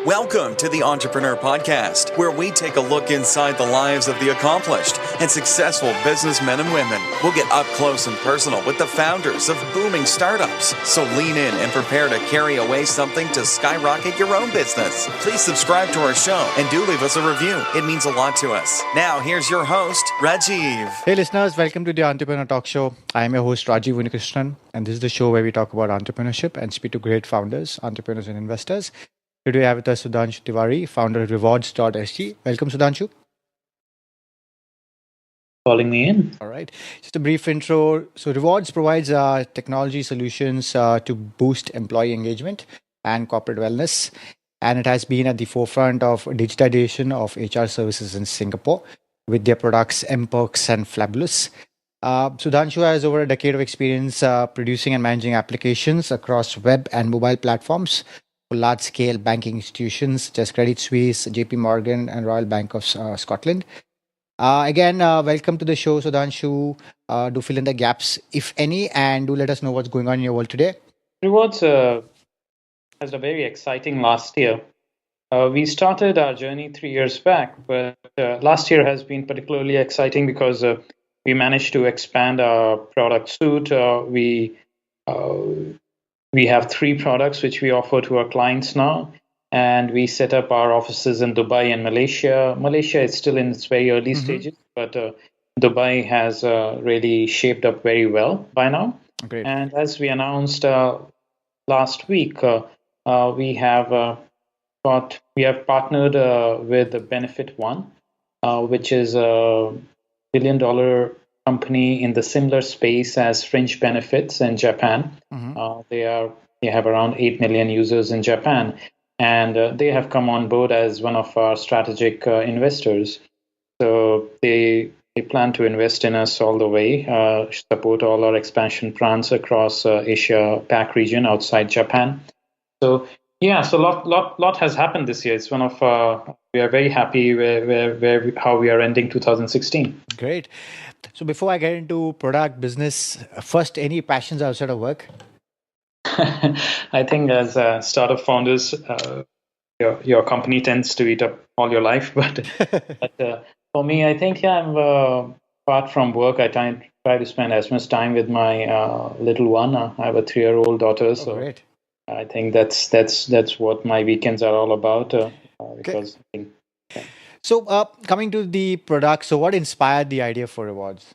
Welcome to the Entrepreneur Podcast, where we take a look inside the lives of the accomplished and successful businessmen and women. We'll get up close and personal with the founders of booming startups. So lean in and prepare to carry away something to skyrocket your own business. Please subscribe to our show and do leave us a review. It means a lot to us. Now, here's your host, Rajiv. Hey listeners, welcome to the Entrepreneur Talk Show. I am your host Rajiv Unikrishnan, and this is the show where we talk about entrepreneurship and speak to great founders, entrepreneurs and investors. Today I have with us Sudhanshu Tiwari, founder of Rewards.sg. Welcome Sudhanshu. Calling me in. All right. Just a brief intro. So Rewards provides technology solutions to boost employee engagement and corporate wellness. And it has been at the forefront of digitization of HR services in Singapore with their products mPerks and Flabulous. Sudhanshu has over a decade of experience producing and managing applications across web and mobile platforms for large-scale banking institutions such as Credit Suisse, JP Morgan, and Royal Bank of Scotland. Again, welcome to the show, Sudhanshu. Do fill in the gaps, if any, and do let us know what's going on in your world today. Rewards has a very exciting last year. We started our journey 3 years back, but last year has been particularly exciting because we managed to expand our product suite. We have 3 products which we offer to our clients now, and we set up our offices in Dubai and Malaysia. Malaysia is still in its very early stages, but Dubai has really shaped up very well by now. Great. And as we announced last week, we have partnered with Benefit One, which is a billion-dollar company in the similar space as Fringe Benefits in Japan. They have around 8 million users in Japan, and they have come on board as one of our strategic investors. So they plan to invest in us all the way, support all our expansion plans across Asia Pac region outside Japan. So yeah, so lot has happened this year. It's one of we are very happy how we are ending 2016. Great. So before I get into product business, first, any passions outside of work? I think as startup founders, your company tends to eat up all your life. But for me, I think apart from work, I try to spend as much time with my little one. I have a 3-year-old daughter, so Great. I think that's what my weekends are all about. Because So coming to the product, so what inspired the idea for Rewards?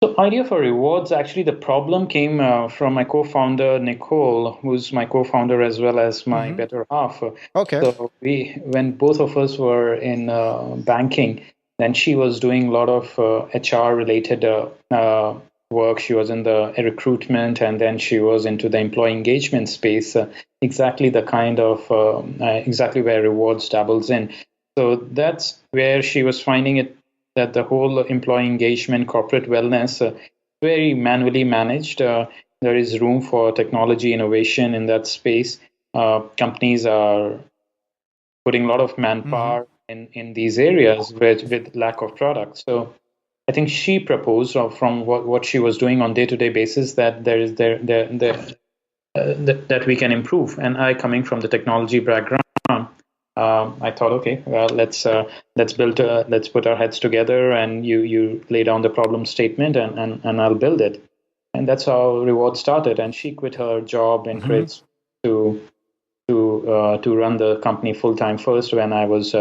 The idea for Rewards, actually, the problem came from my co-founder, Nicole, who's my co-founder as well as my better half. Okay. So when both of us were in banking, then she was doing a lot of HR-related work. She was in the recruitment, and then she was into the employee engagement space, exactly the kind of, exactly where Rewards dabbles in. So that's where she was finding it, that the whole employee engagement, corporate wellness, very manually managed. There is room for technology innovation in that space. Companies are putting a lot of manpower in these areas with lack of products. So I think she proposed from what she was doing on day-to-day basis that that we can improve. And I, coming from the technology background, I thought, okay, well, let's put our heads together, and you lay down the problem statement, and I'll build it. And that's how Reward started. And she quit her job in Credit to run the company full time first, when I was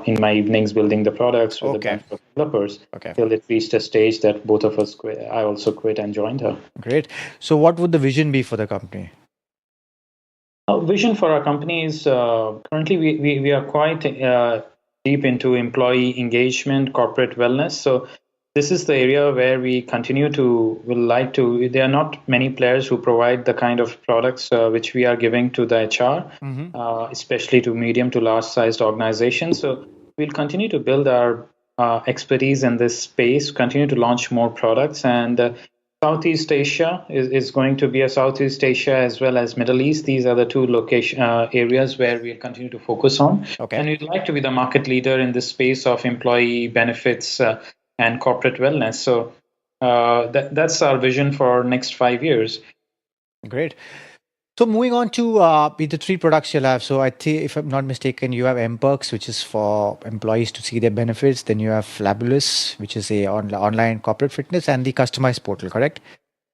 in my evenings building the products with a bunch of developers, till it reached a stage that both of us quit. I also quit and joined her. Great. So what would the vision be for the company? Vision for our company is currently we are quite deep into employee engagement, corporate wellness. So this is the area where we there are not many players who provide the kind of products which we are giving to the HR, especially to medium to large sized organizations. So we'll continue to build our expertise in this space, continue to launch more products, and Southeast Asia is going to be a Southeast Asia as well as Middle East. These are the two areas where we'll continue to focus on. And we'd like to be the market leader in this space of employee benefits and corporate wellness. So that's our vision for next 5 years. Great. So moving on to the three products you'll have. So I think, if I'm not mistaken, you have MPerks, which is for employees to see their benefits. Then you have Flabulous, which is a online corporate fitness, and the customized portal, correct?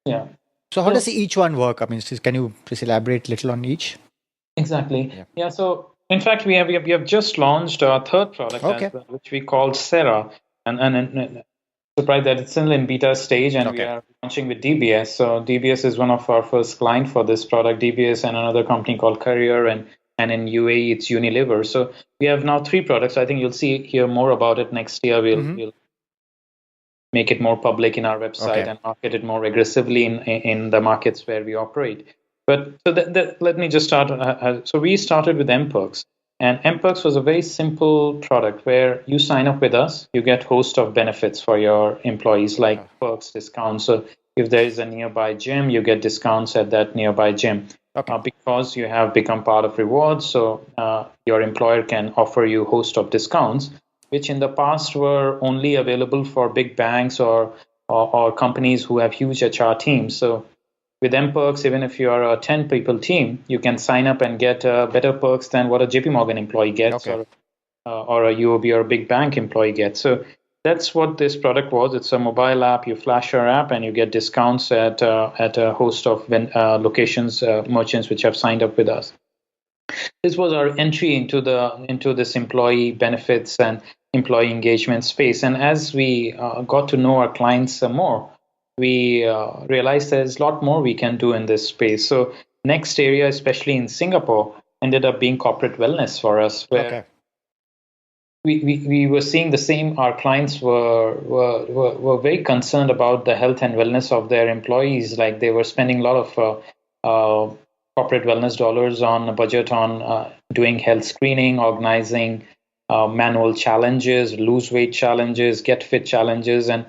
Yeah. So how does each one work? I mean, can you just elaborate a little on each? Exactly. Yeah. So in fact, we have just launched our third product as well, which we call Sera, and surprised that it's still in beta stage, and we are launching with DBS. So DBS is one of our first client for this product. DBS and another company called Career, and in UAE it's Unilever. So we have now three products. I think you'll hear more about it next year. We'll make it more public in our website and market it more aggressively in the markets where we operate. But so let me just start. So we started with MPerks. And MPerks was a very simple product where you sign up with us, you get host of benefits for your employees, like perks, discounts. So if there is a nearby gym, you get discounts at that nearby gym. Because you have become part of rewards, so your employer can offer you host of discounts, which in the past were only available for big banks or companies who have huge HR teams. So with MPerks, even if you are a 10 people team, you can sign up and get better perks than what a JP Morgan employee gets or a UOB or a big bank employee gets. So that's what this product was. It's a mobile app. You flash your app and you get discounts at a host of locations, merchants which have signed up with us. This was our entry into this employee benefits and employee engagement space. And as we got to know our clients more, we realized there's a lot more we can do in this space. So next area, especially in Singapore, ended up being corporate wellness for us, where we were seeing the same. Our clients were very concerned about the health and wellness of their employees. Like they were spending a lot of corporate wellness dollars on a budget on doing health screening, organizing manual challenges, lose weight challenges, get fit challenges, and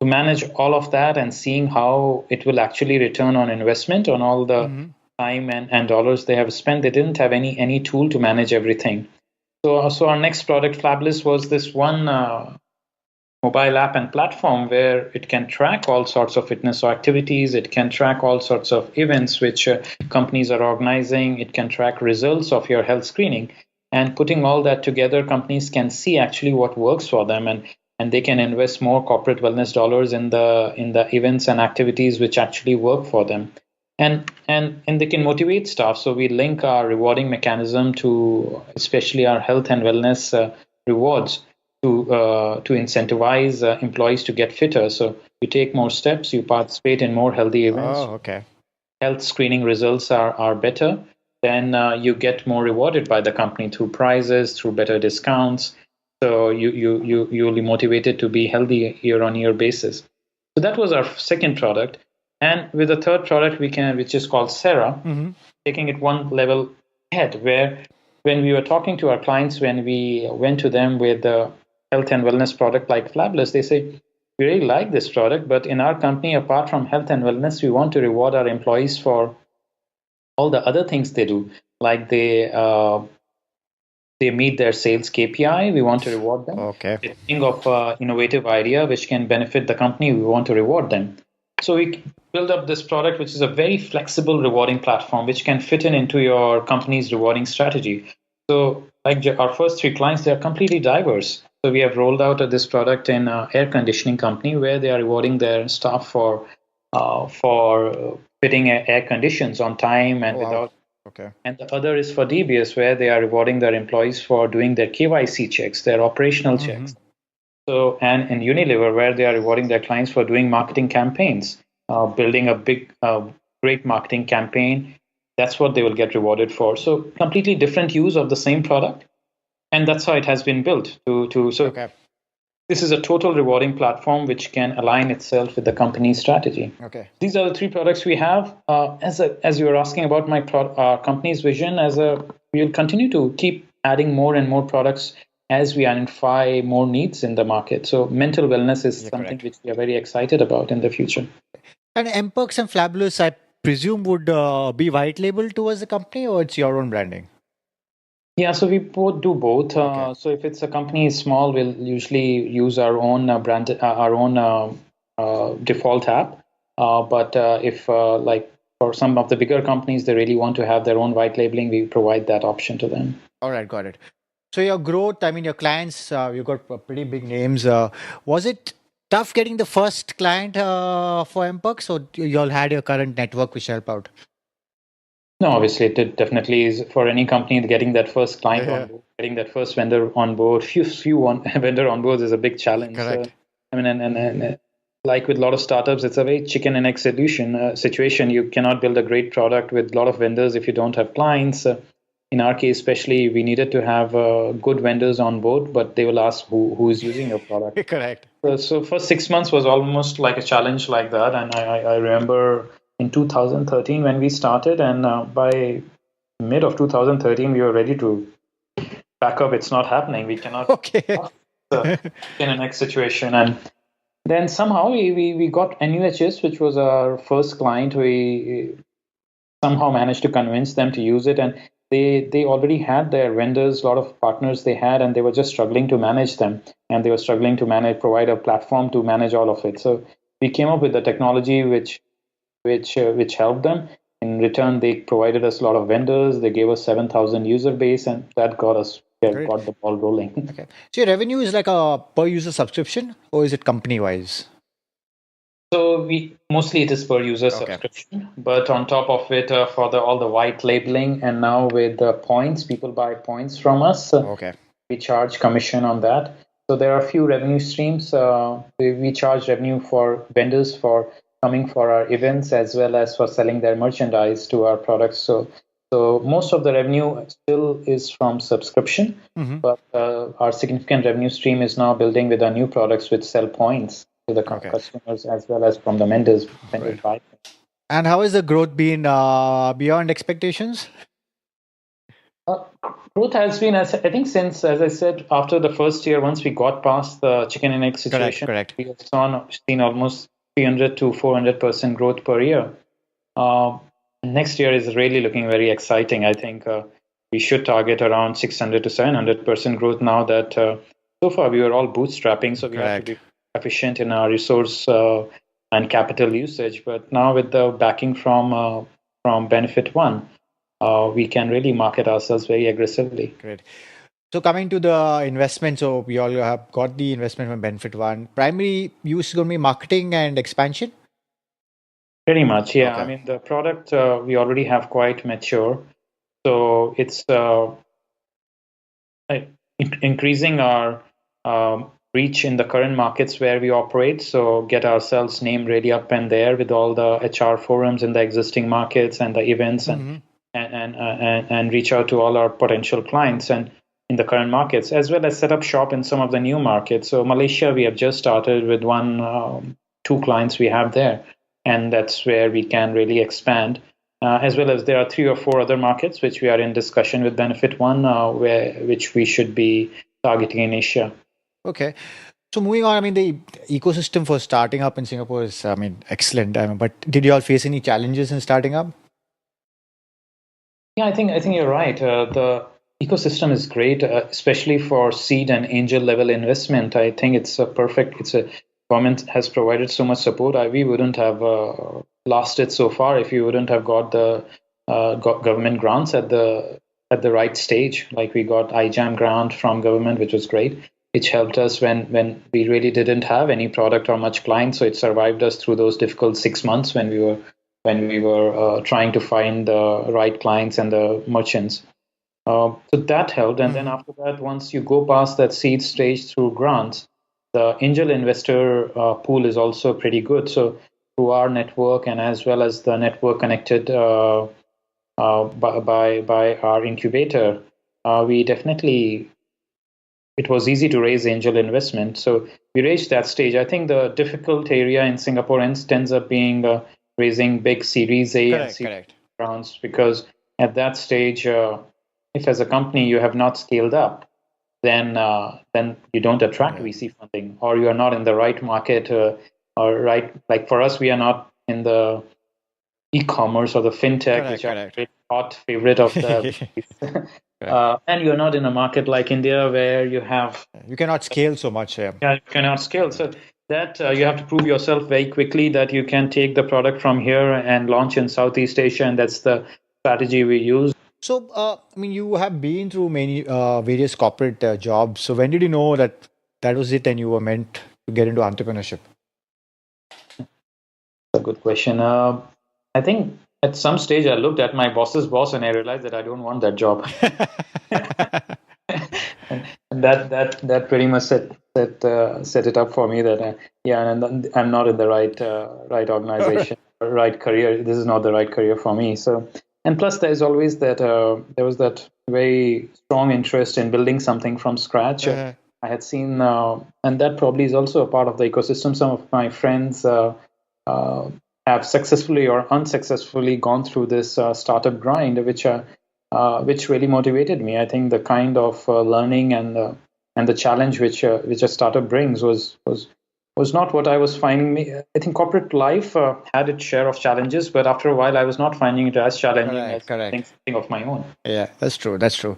to manage all of that and seeing how it will actually return on investment on all the time and dollars they have spent. They didn't have any tool to manage everything. So our next product, Flabulous, was this one mobile app and platform where it can track all sorts of fitness activities. It can track all sorts of events which companies are organizing. It can track results of your health screening. And putting all that together, companies can see actually what works for them, and they can invest more corporate wellness dollars in the events and activities which actually work for them. And they can motivate staff. So we link our rewarding mechanism to especially our health and wellness rewards to incentivize employees to get fitter. So you take more steps, you participate in more healthy events. Health screening results are better. Then you get more rewarded by the company through prizes, through better discounts. So you'll be motivated to be healthy year-on-year basis. So that was our second product. And with the third product, which is called Sera, taking it one level ahead, where when we were talking to our clients, when we went to them with a health and wellness product like Flabulous, they say, we really like this product, but in our company, apart from health and wellness, we want to reward our employees for all the other things they do, like they meet their sales KPI, we want to reward them. They think of innovative idea which can benefit the company, we want to reward them. So we build up this product, which is a very flexible rewarding platform, which can fit into your company's rewarding strategy. So like our first three clients, they are completely diverse. So we have rolled out this product in an air conditioning company where they are rewarding their staff for fitting air conditions on time and without. And the other is for DBS, where they are rewarding their employees for doing their KYC checks, their operational checks. So, and in Unilever, where they are rewarding their clients for doing marketing campaigns, building a big, great marketing campaign. That's what they will get rewarded for. So completely different use of the same product. And that's how it has been built. This is a total rewarding platform which can align itself with the company's strategy. These are the three products we have. As you were asking about my company's vision, we will continue to keep adding more and more products as we identify more needs in the market. So mental wellness is something which we are very excited about in the future. And MPerks and Flabulous, I presume, would be white labeled towards the company, or it's your own branding? Yeah, so we both do both. So if it's a company is small, we'll usually use our own brand, our own default app. But if like for some of the bigger companies, they really want to have their own white labeling. We provide that option to them. All right, got it. So your growth, I mean, your clients, you've got pretty big names. Was it tough getting the first client for MPerks, or you all had your current network which help out? No, obviously, it definitely is for any company getting that first client on board, getting that first vendor on board. Vendor on board is a big challenge. Correct. I mean, and like with a lot of startups, it's a very chicken and egg situation. You cannot build a great product with a lot of vendors if you don't have clients. In our case, especially, we needed to have good vendors on board, but they will ask who is using your product. Correct. So first 6 months was almost like a challenge like that, and I remember in 2013 when we started, and by mid of 2013 we were ready to back up. It's not happening. We cannot. Okay. In a next situation, and then somehow we got NUHS, which was our first client. We somehow managed to convince them to use it, and they already had their vendors, a lot of partners they had, and they were just struggling to manage them, and they were struggling to provide a platform to manage all of it. So we came up with the technology which helped them. In return, they provided us a lot of vendors. They gave us 7,000 user base, and that got the ball rolling. Okay. So your revenue is like a per user subscription, or is it company wise? So mostly it is per user subscription, but on top of it, for all the white labeling, and now with the points, people buy points from us. We charge commission on that. So there are a few revenue streams. We charge revenue for vendors for coming for our events, as well as for selling their merchandise to our products. So most of the revenue still is from subscription, but our significant revenue stream is now building with our new products which sell points to the customers, as well as from the vendors. Right. And how has the growth been beyond expectations? Growth has been, I think, since, as I said, after the first year, once we got past the chicken and egg situation, correct. We have seen almost 300 to 400% growth per year. Next year is really looking very exciting. I think we should target around 600 to 700% growth now that so far we were all bootstrapping, so we have to be efficient in our resource and capital usage. But now with the backing from Benefit One, we can really market ourselves very aggressively. Great. So coming to the investment, so we all have got the investment from Benefit One. Primary use is going to be marketing and expansion? Pretty much, yeah. I mean, the product we already have quite mature. So it's increasing our reach in the current markets where we operate. So get ourselves named really up and there with all the HR forums in the existing markets and the events, and reach out to all our potential clients and in the current markets, as well as set up shop in some of the new markets. So Malaysia, we have just started with two clients we have there, and that's where we can really expand. As well as there are 3 or 4 other markets which we are in discussion with Benefit One, which we should be targeting in Asia. Okay. So moving on, I mean, the ecosystem for starting up in Singapore is, excellent. But did you all face any challenges in starting up? Yeah, I think you're right. The ecosystem is great, especially for seed and angel level investment. I think it's government has provided so much support. We wouldn't have lasted so far if we wouldn't have got the government grants at the right stage. Like we got iJam grant from government, which was great, which helped us when we really didn't have any product or much clients. So it survived us through those difficult 6 months when we were trying to find the right clients and the merchants. So that helped. And then after that, once you go past that seed stage through grants, the angel investor pool is also pretty good. So through our network, and as well as the network connected by our incubator, it was easy to raise angel investment. So we reached that stage. I think the difficult area in Singapore ends up being raising big Series A and Series rounds, because at that stage, if as a company you have not scaled up, then you don't attract VC funding, or you are not in the right market, or right. Like for us, we are not in the e-commerce or the fintech, which are a hot favorite of the. And you're not in a market like India where you cannot scale so much. Yeah, you cannot scale. So that you have to prove yourself very quickly that you can take the product from here and launch in Southeast Asia, and that's the strategy we use. So, I mean, you have been through many various corporate jobs. So, when did you know that that was it and you were meant to get into entrepreneurship? That's a good question. I think at some stage I looked at my boss's boss and I realized that I don't want that job. And that pretty much set it up for me that and I'm not in the right organization, right career. This is not the right career for me. So, and plus there's always that there was that very strong interest in building something from scratch. I had seen, and that probably is also a part of the ecosystem. Some of my friends have successfully or unsuccessfully gone through this startup grind, which really motivated me. I think the kind of learning and the challenge which a startup brings was not what I was finding. I think corporate life had its share of challenges, but after a while, I was not finding it as challenging as something of my own. Yeah, that's true. That's true.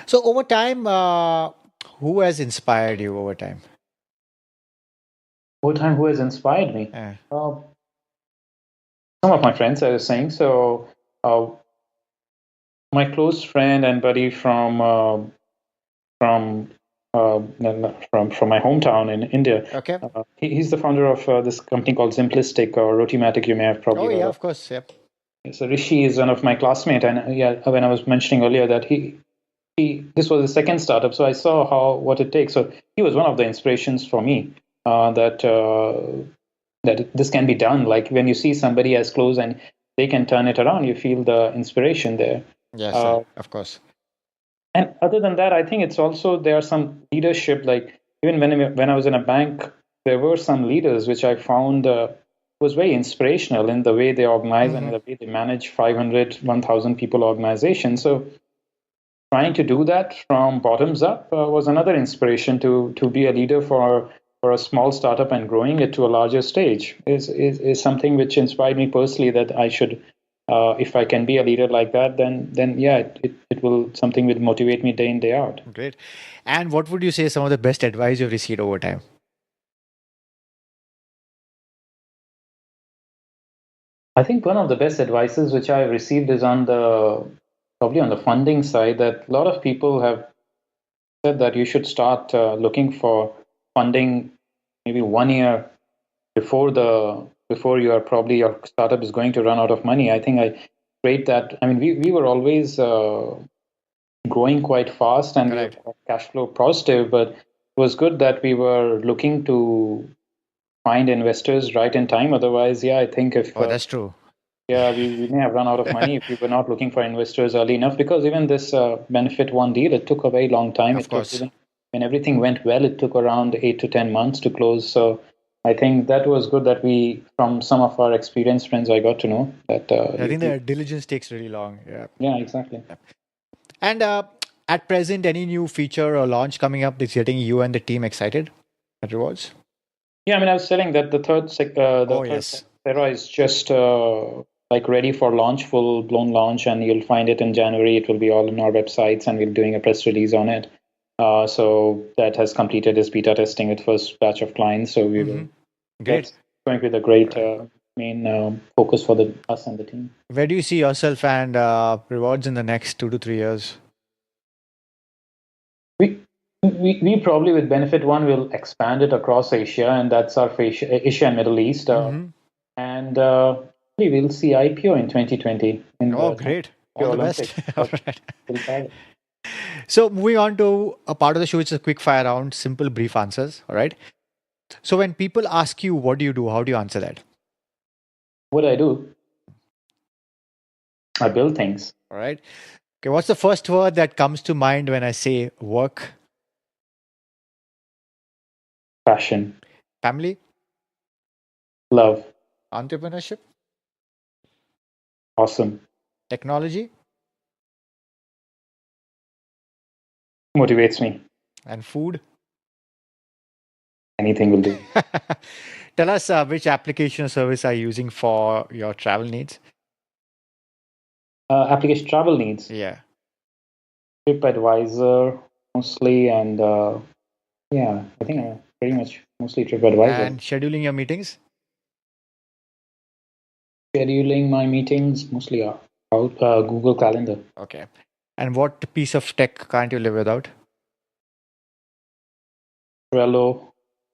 So over time, who has inspired you over time? Over time, who has inspired me? Yeah. Some of my friends, I was saying. So, my close friend and buddy from my hometown in India. Okay. He's the founder of this company called Simplistic or Rotimatic. You may have probably. Oh heard yeah, of course. Yep. So Rishi is one of my classmates, and when I was mentioning earlier that this was the second startup, so I saw what it takes. So he was one of the inspirations for me that this can be done. Like when you see somebody as close and they can turn it around, you feel the inspiration there. Yes, of course. And other than that, I think it's also there are some leadership. Like even when I was in a bank, there were some leaders which I found was very inspirational in the way they organize and the way they manage 500, 1,000 people organizations. So trying to do that from bottoms up was another inspiration to be a leader for a small startup and growing it to a larger stage is something which inspired me personally that I should. If I can be a leader like that, then yeah, it will something will motivate me day in, day out. Great. And what would you say some of the best advice you've received over time? I think one of the best advices which I've received is probably on the funding side, that a lot of people have said that you should start looking for funding maybe 1 year before your startup is going to run out of money. I think I rate that. I mean, we were always growing quite fast and we were cash flow positive, but it was good that we were looking to find investors right in time. Otherwise, I think if that's true. Yeah, we may have run out of money if we were not looking for investors early enough, because even this Benefit One deal, it took a very long time. Of course. When everything went well, it took around 8 to 10 months to close. So I think that was good that from some of our experienced friends, I got to know that. I think the diligence takes really long. Yeah. Yeah, exactly. Yeah. And at present, any new feature or launch coming up that's getting you and the team excited at Rewards? Yeah, I mean, I was saying that the third Sera is just ready for launch, full blown launch, and you'll find it in January. It will be all on our websites, and we're doing a press release on it. So that has completed its beta testing with first batch of clients. So we will. Great. Going with a great main focus for us and the team. Where do you see yourself and Rewards in the next 2 to 3 years? We probably with Benefit One will expand it across Asia, and that's our Asia and Middle East. And we will see IPO in 2020. Great. All the best. All right. So moving on to a part of the show, which is a quick fire round, simple, brief answers. All right. So when people ask you, what do you do? How do you answer that? What I do? I build things. All right. Okay. What's the first word that comes to mind when I say work? Passion. Family? Love. Entrepreneurship? Awesome. Technology? Motivates me. And food? Anything will do. Tell us which application or service are you using for your travel needs? Application travel needs? Yeah. TripAdvisor mostly, and I think pretty much mostly TripAdvisor. And scheduling your meetings? Scheduling my meetings mostly out Google Calendar. Okay. And what piece of tech can't you live without? Trello,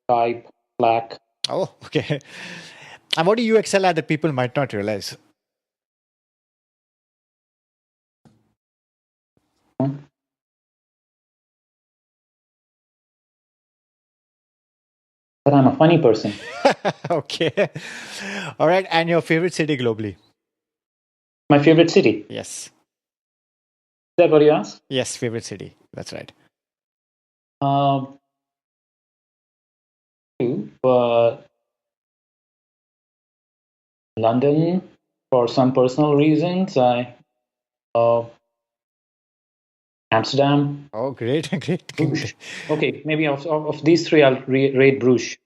Skype, Slack. Oh, okay. And what do you excel at that people might not realize? But I'm a funny person. Okay. All right. And your favorite city globally? My favorite city. Yes. Is that what you asked? Yes, favorite city. That's right. But London, for some personal reasons, Amsterdam. Oh, great. Great. Bruges. Okay, maybe of these three, I'll rate Bruges.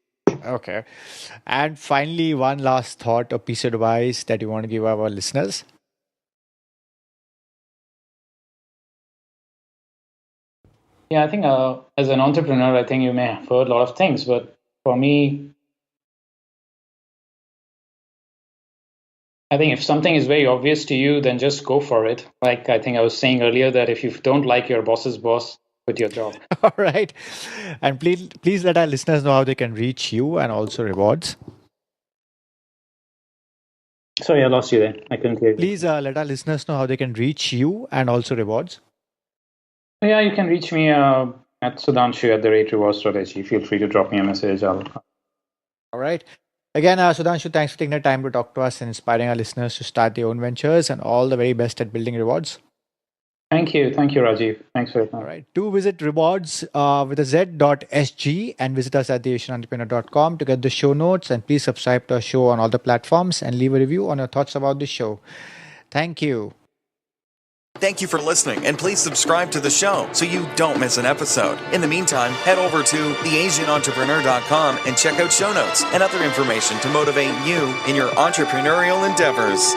Okay. And finally, one last thought or piece of advice that you want to give our listeners. Yeah, I think as an entrepreneur, I think you may have heard a lot of things, but for me, I think if something is very obvious to you, then just go for it. Like I think I was saying earlier that if you don't like your boss's boss, quit your job. All right. And please let our listeners know how they can reach you and also rewards. Sorry, I lost you there. I couldn't hear you. Please let our listeners know how they can reach you and also rewards. Yeah, you can reach me at Sudhanshu@rewards.ag. Feel free to drop me a message. All right. Again, Sudhanshu, thanks for taking the time to talk to us and inspiring our listeners to start their own ventures, and all the very best at building rewards. Thank you, Rajiv. Thanks for your time. All right. Do visit rewards with a z.sg and visit us at theasianentrepreneur.com to get the show notes, and please subscribe to our show on all the platforms and leave a review on your thoughts about the show. Thank you. Thank you for listening, and please subscribe to the show so you don't miss an episode. In the meantime, head over to theasianentrepreneur.com and check out show notes and other information to motivate you in your entrepreneurial endeavors.